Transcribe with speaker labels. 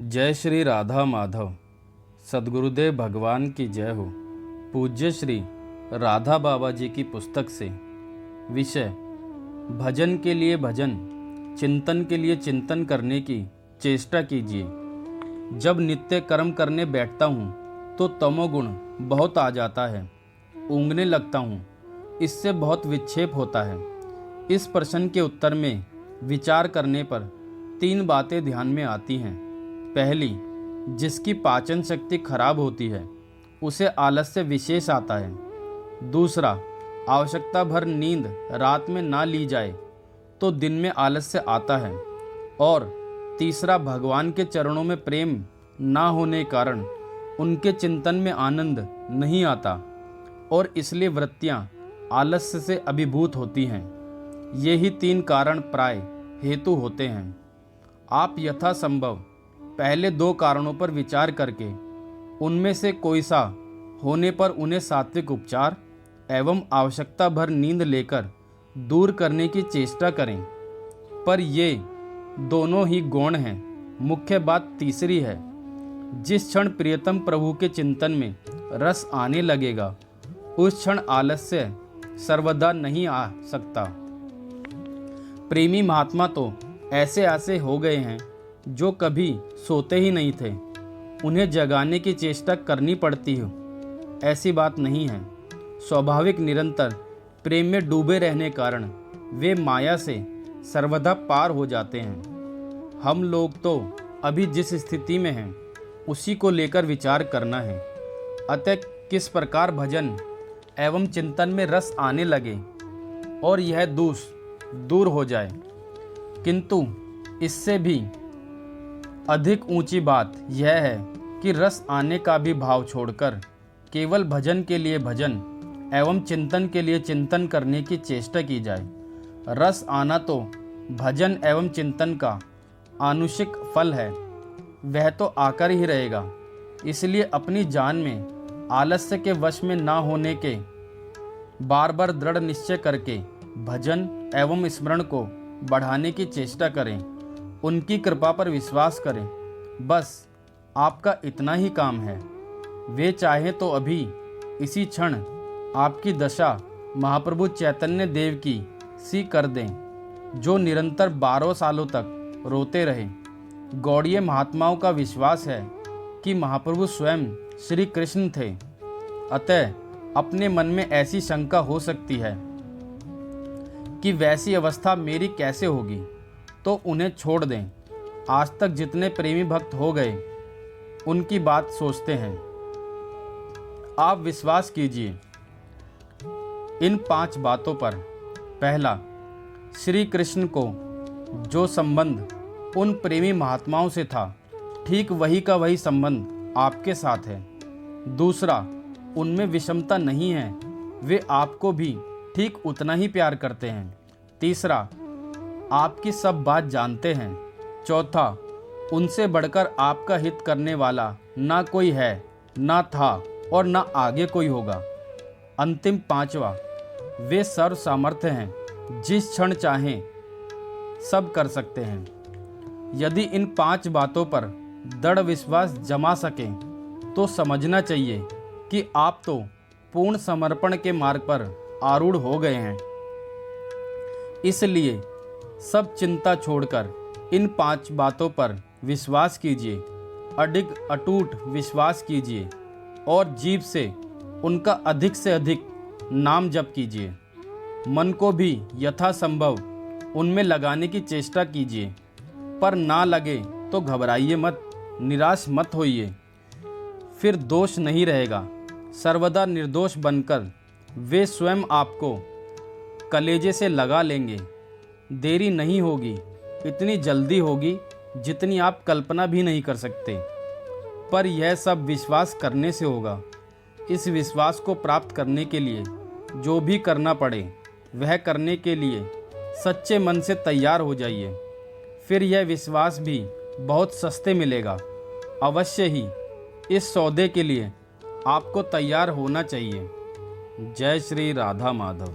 Speaker 1: जय श्री राधा माधव। सद्गुरुदेव भगवान की जय हो। पूज्य श्री राधा बाबा जी की पुस्तक से। विषय: भजन के लिए भजन, चिंतन के लिए चिंतन करने की चेष्टा कीजिए। जब नित्य कर्म करने बैठता हूँ तो तमोगुण बहुत आ जाता है, ऊँघने लगता हूँ, इससे बहुत विक्षेप होता है। इस प्रश्न के उत्तर में विचार करने पर 3 बातें ध्यान में आती हैं। पहली, जिसकी पाचन शक्ति खराब होती है उसे आलस्य विशेष आता है। दूसरा, आवश्यकता भर नींद रात में ना ली जाए तो दिन में आलस्य आता है। और तीसरा, भगवान के चरणों में प्रेम ना होने के कारण उनके चिंतन में आनंद नहीं आता और इसलिए वृत्तियां आलस्य से अभिभूत होती हैं। यही 3 कारण प्राय हेतु होते हैं। आप यथासंभव पहले 2 कारणों पर विचार करके उनमें से कोई सा होने पर उन्हें सात्विक उपचार एवं आवश्यकता भर नींद लेकर दूर करने की चेष्टा करें। पर ये दोनों ही गौण हैं। मुख्य बात तीसरी है, जिस क्षण प्रियतम प्रभु के चिंतन में रस आने लगेगा उस क्षण आलस्य सर्वदा नहीं आ सकता। प्रेमी महात्मा तो ऐसे ऐसे हो गए हैं जो कभी सोते ही नहीं थे, उन्हें जगाने की चेष्टा करनी पड़ती हो। ऐसी बात नहीं है। स्वाभाविक निरंतर प्रेम में डूबे रहने कारण वे माया से सर्वदा पार हो जाते हैं। हम लोग तो अभी जिस स्थिति में हैं उसी को लेकर विचार करना है। अतः किस प्रकार भजन एवं चिंतन में रस आने लगे और यह दोष दूर हो जाए। किंतु इससे भी अधिक ऊंची बात यह है कि रस आने का भी भाव छोड़कर केवल भजन के लिए भजन एवं चिंतन के लिए चिंतन करने की चेष्टा की जाए। रस आना तो भजन एवं चिंतन का आनुषिक फल है, वह तो आकर ही रहेगा। इसलिए अपनी जान में आलस्य के वश में ना होने के बार बार दृढ़ निश्चय करके भजन एवं स्मरण को बढ़ाने की चेष्टा करें। उनकी कृपा पर विश्वास करें। बस आपका इतना ही काम है। वे चाहें तो अभी इसी क्षण आपकी दशा महाप्रभु चैतन्य देव की सी कर दें, जो निरंतर 12 सालों तक रोते रहे। गौड़ीय महात्माओं का विश्वास है कि महाप्रभु स्वयं श्री कृष्ण थे। अतः अपने मन में ऐसी शंका हो सकती है कि वैसी अवस्था मेरी कैसे होगी, तो उन्हें छोड़ दें। आज तक जितने प्रेमी भक्त हो गए उनकी बात सोचते हैं। आप विश्वास कीजिए इन 5 बातों पर। पहला, श्री कृष्ण को जो संबंध उन प्रेमी महात्माओं से था ठीक वही का वही संबंध आपके साथ है। दूसरा, उनमें विषमता नहीं है, वे आपको भी ठीक उतना ही प्यार करते हैं। तीसरा, आपकी सब बात जानते हैं। चौथा, उनसे बढ़कर आपका हित करने वाला ना कोई है, ना था और ना आगे कोई होगा। अंतिम 5वां, वे सर्व सामर्थ्य हैं, जिस क्षण चाहें सब कर सकते हैं। यदि इन 5 बातों पर दृढ़ विश्वास जमा सकें तो समझना चाहिए कि आप तो पूर्ण समर्पण के मार्ग पर आरूढ़ हो गए हैं। इसलिए सब चिंता छोड़कर इन 5 बातों पर विश्वास कीजिए, अडिग अटूट विश्वास कीजिए और जीभ से उनका अधिक से अधिक नाम जप कीजिए। मन को भी यथासंभव उनमें लगाने की चेष्टा कीजिए। पर ना लगे तो घबराइए मत, निराश मत होइए। फिर दोष नहीं रहेगा। सर्वदा निर्दोष बनकर वे स्वयं आपको कलेजे से लगा लेंगे। देरी नहीं होगी, इतनी जल्दी होगी जितनी आप कल्पना भी नहीं कर सकते। पर यह सब विश्वास करने से होगा। इस विश्वास को प्राप्त करने के लिए जो भी करना पड़े वह करने के लिए सच्चे मन से तैयार हो जाइए। फिर यह विश्वास भी बहुत सस्ते मिलेगा। अवश्य ही इस सौदे के लिए आपको तैयार होना चाहिए। जय श्री राधा माधव।